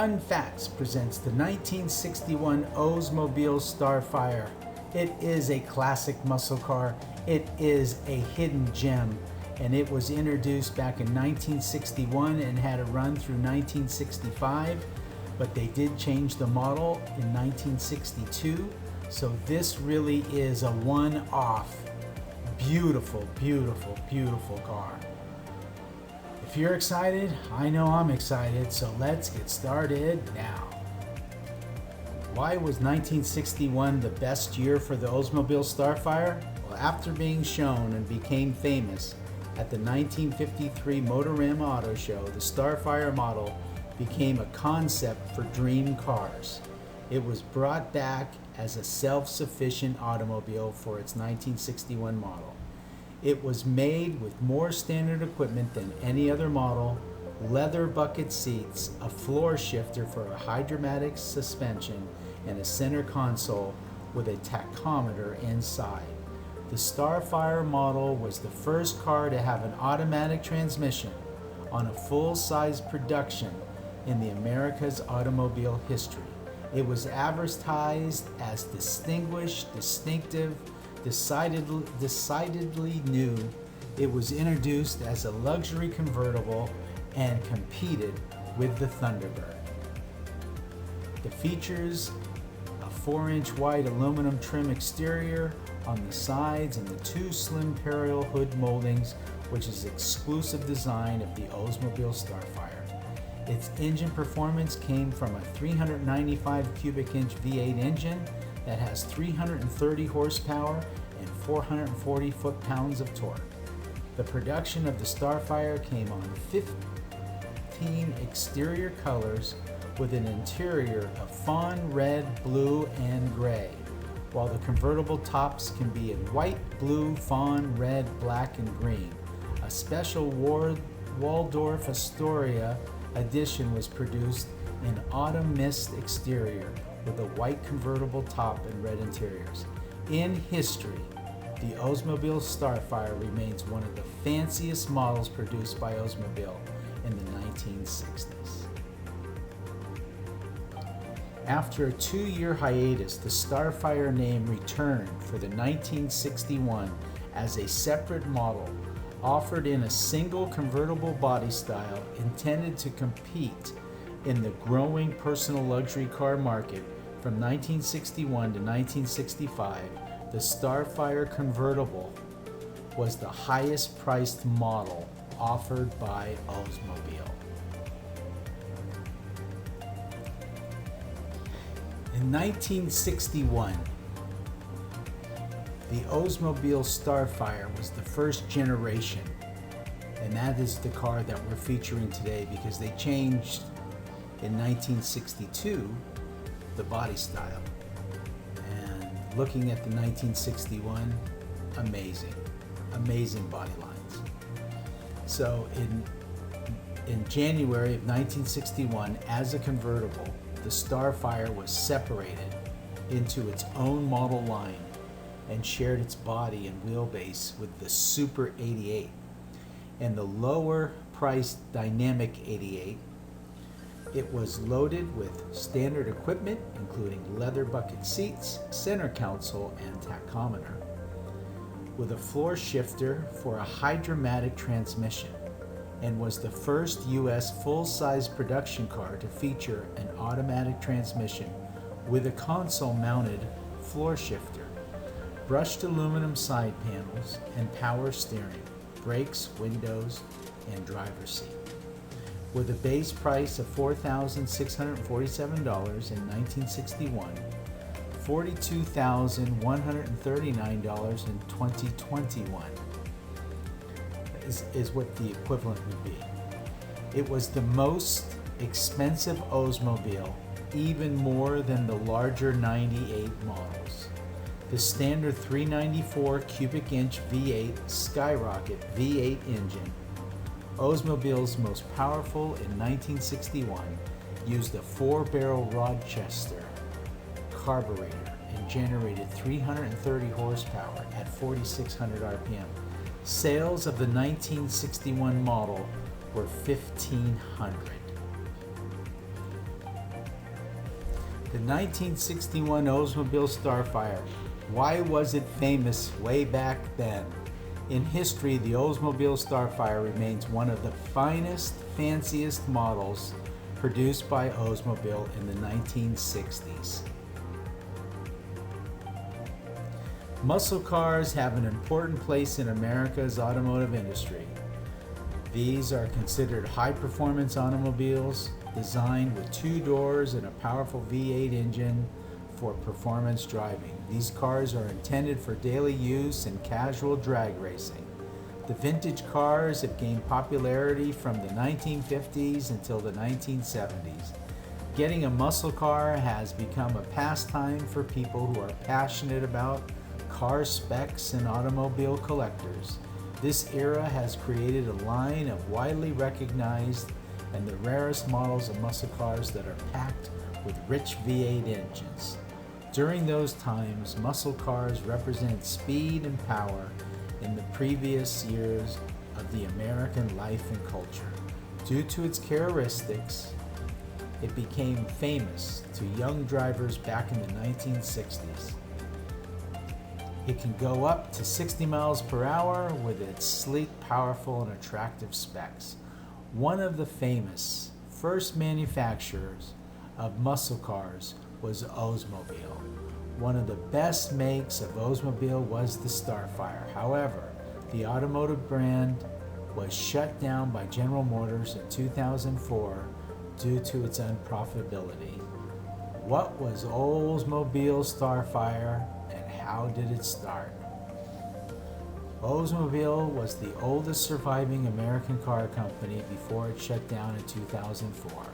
Fun Facts presents the 1961 Oldsmobile Starfire. It is a classic muscle car. It is a hidden gem, and it was introduced back in 1961 and had a run through 1965, but they did change the model in 1962, so this really is a one-off. Beautiful, beautiful, beautiful car. If you're excited, I know I'm excited, so let's get started now. Why was 1961 the best year for the Oldsmobile Starfire? Well, after being shown and became famous at the 1953 Motorama Auto Show, the Starfire model became a concept for dream cars. It was brought back as a self-sufficient automobile for its 1961 model. It was made with more standard equipment than any other model: leather bucket seats, a floor shifter for a hydromatic suspension, and a center console with a tachometer inside. The Starfire model was the first car to have an automatic transmission on a full-size production in the America's automobile history. It was advertised as distinguished, distinctive, decidedly new. It was introduced as a luxury convertible and competed with the Thunderbird. The features a 4-inch wide aluminum trim exterior on the sides and the two slim parallel hood moldings, which is exclusive design of the Oldsmobile Starfire. Its engine performance came from a 395 cubic inch V8 engine that has 330 horsepower and 440 foot-pounds of torque. The production of the Starfire came on 15 exterior colors with an interior of fawn, red, blue, and gray, while the convertible tops can be in white, blue, fawn, red, black, and green. A special Waldorf Astoria edition was produced in autumn mist exterior with a white convertible top and red interiors. In history, the Oldsmobile Starfire remains one of the fanciest models produced by Oldsmobile in the 1960s. After a 2-year hiatus, the Starfire name returned for the 1961 as a separate model offered in a single convertible body style intended to compete in the growing personal luxury car market. From 1961 to 1965, the Starfire Convertible was the highest priced model offered by Oldsmobile. In 1961, the Oldsmobile Starfire was the first generation, and that is the car that we're featuring today because they changed in 1962 the body style. And looking at the 1961, amazing body lines. So in January of 1961, as a convertible, the Starfire was separated into its own model line and shared its body and wheelbase with the Super 88 and the lower priced Dynamic 88. It was loaded with standard equipment, including leather bucket seats, center console, and tachometer, with a floor shifter for a hydromatic transmission, and was the first U.S. full-size production car to feature an automatic transmission with a console-mounted floor shifter, brushed aluminum side panels, and power steering, brakes, windows, and driver's seat. With a base price of $4,647 in 1961, $42,139 in 2021 is what the equivalent would be. It was the most expensive Oldsmobile, even more than the larger 98 models. The standard 394 cubic inch V8 Skyrocket V8 engine, Oldsmobile's most powerful in 1961, used a 4-barrel Rochester carburetor and generated 330 horsepower at 4,600 RPM. Sales of the 1961 model were 1,500. The 1961 Oldsmobile Starfire. Why was it famous way back then? In history, the Oldsmobile Starfire remains one of the finest, fanciest models produced by Oldsmobile in the 1960s. Muscle cars have an important place in America's automotive industry. These are considered high-performance automobiles designed with 2 doors and a powerful V8 engine for performance driving. These cars are intended for daily use and casual drag racing. The vintage cars have gained popularity from the 1950s until the 1970s. Getting a muscle car has become a pastime for people who are passionate about car specs and automobile collectors. This era has created a line of widely recognized and the rarest models of muscle cars that are packed with rich V8 engines. During those times, muscle cars represent speed and power in the previous years of the American life and culture. Due to its characteristics, it became famous to young drivers back in the 1960s. It can go up to 60 miles per hour with its sleek, powerful, and attractive specs. One of the famous first manufacturers of muscle cars was Oldsmobile. One of the best makes of Oldsmobile was the Starfire. However, the automotive brand was shut down by General Motors in 2004 due to its unprofitability. What was Oldsmobile Starfire and how did it start? Oldsmobile was the oldest surviving American car company before it shut down in 2004.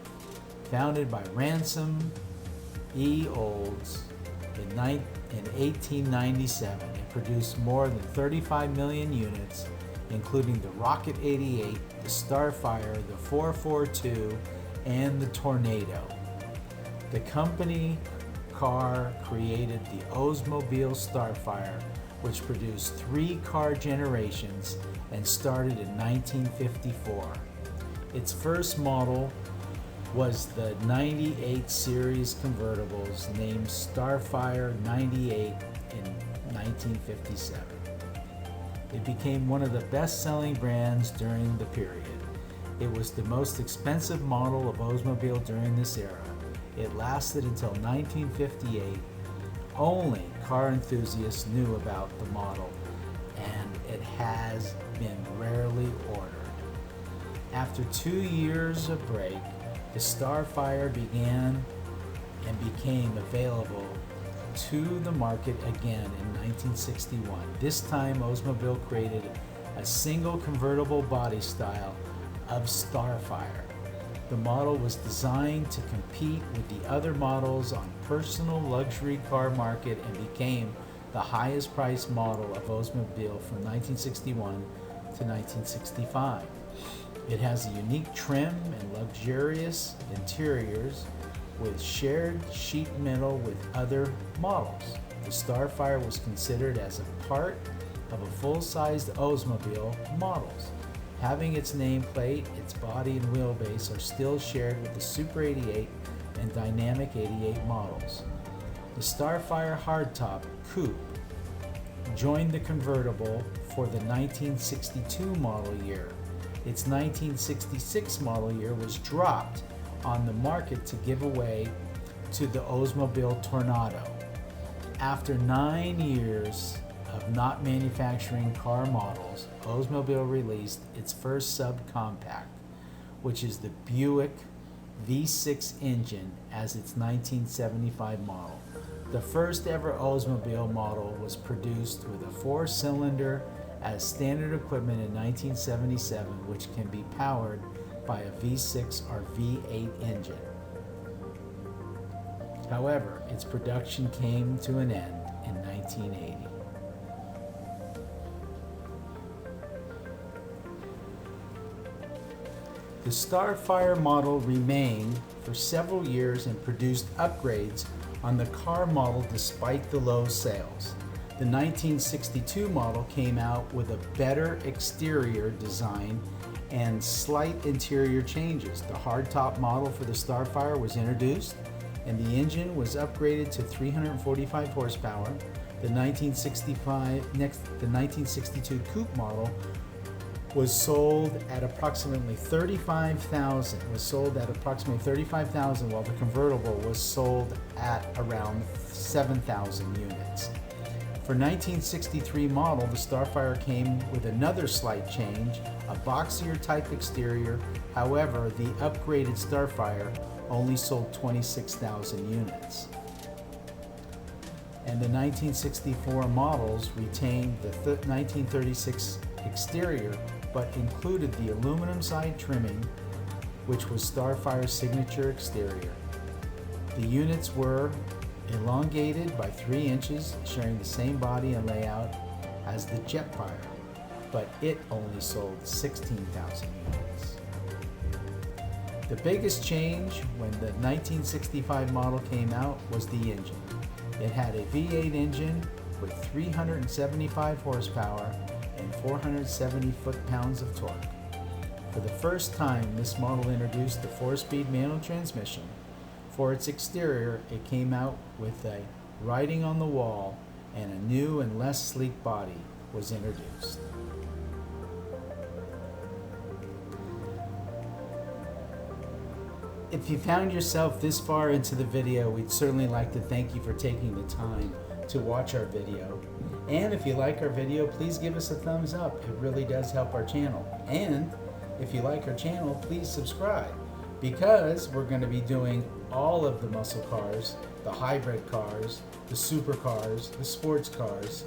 Founded by Ransom E. Olds in 1897, it produced more than 35 million units, including the Rocket 88, the Starfire, the 442, and the Tornado. The company car created the Oldsmobile Starfire, which produced 3 car generations and started in 1954. Its first model was the 98 series convertibles named Starfire 98 in 1957. It became one of the best-selling brands during the period. It was the most expensive model of Oldsmobile during this era. It lasted until 1958. Only car enthusiasts knew about the model, and it has been rarely ordered. After 2 years of break, the Starfire began and became available to the market again in 1961. This time, Oldsmobile created a single convertible body style of Starfire. The model was designed to compete with the other models on personal luxury car market and became the highest priced model of Oldsmobile from 1961 to 1965. It has a unique trim and luxurious interiors with shared sheet metal with other models. The Starfire was considered as a part of a full-sized Oldsmobile models. Having its nameplate, its body and wheelbase are still shared with the Super 88 and Dynamic 88 models. The Starfire Hardtop Coupe joined the convertible for the 1962 model year. Its 1966 model year was dropped on the market to give away to the Oldsmobile Tornado. After 9 years of not manufacturing car models, Oldsmobile released its first subcompact, which is the Buick V6 engine, as its 1975 model. The first ever Oldsmobile model was produced with a 4-cylinder as standard equipment in 1977, which can be powered by a V6 or V8 engine. However, its production came to an end in 1980. The Starfire model remained for several years and produced upgrades on the car model despite the low sales. The 1962 model came out with a better exterior design and slight interior changes. The hardtop model for the Starfire was introduced. and the engine was upgraded to 345 horsepower. The 1962 coupe model was sold at approximately 35,000. While the convertible was sold at around 7,000 units. For 1963 model, the Starfire came with another slight change, a boxier type exterior. However, the upgraded Starfire only sold 26,000 units. And the 1964 models retained the 1936 exterior, but included the aluminum side trimming, which was Starfire's signature exterior. The units were elongated by 3 inches, sharing the same body and layout as the Jetfire, but it only sold 16,000 units. The biggest change when the 1965 model came out was the engine. It had a V8 engine with 375 horsepower and 470 foot-pounds of torque. For the first time, this model introduced the 4-speed manual transmission. For its exterior, it came out with a writing on the wall, and a new and less sleek body was introduced. If you found yourself this far into the video, we'd certainly like to thank you for taking the time to watch our video. And if you like our video, please give us a thumbs up. It really does help our channel. And if you like our channel, please subscribe, because we're going to be doing all of the muscle cars, the hybrid cars, the supercars, the sports cars,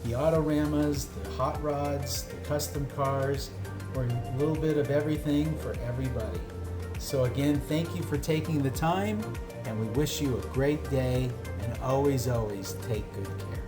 the autoramas, the hot rods, the custom cars, or a little bit of everything for everybody. So again, thank you for taking the time, and we wish you a great day, and always, always take good care.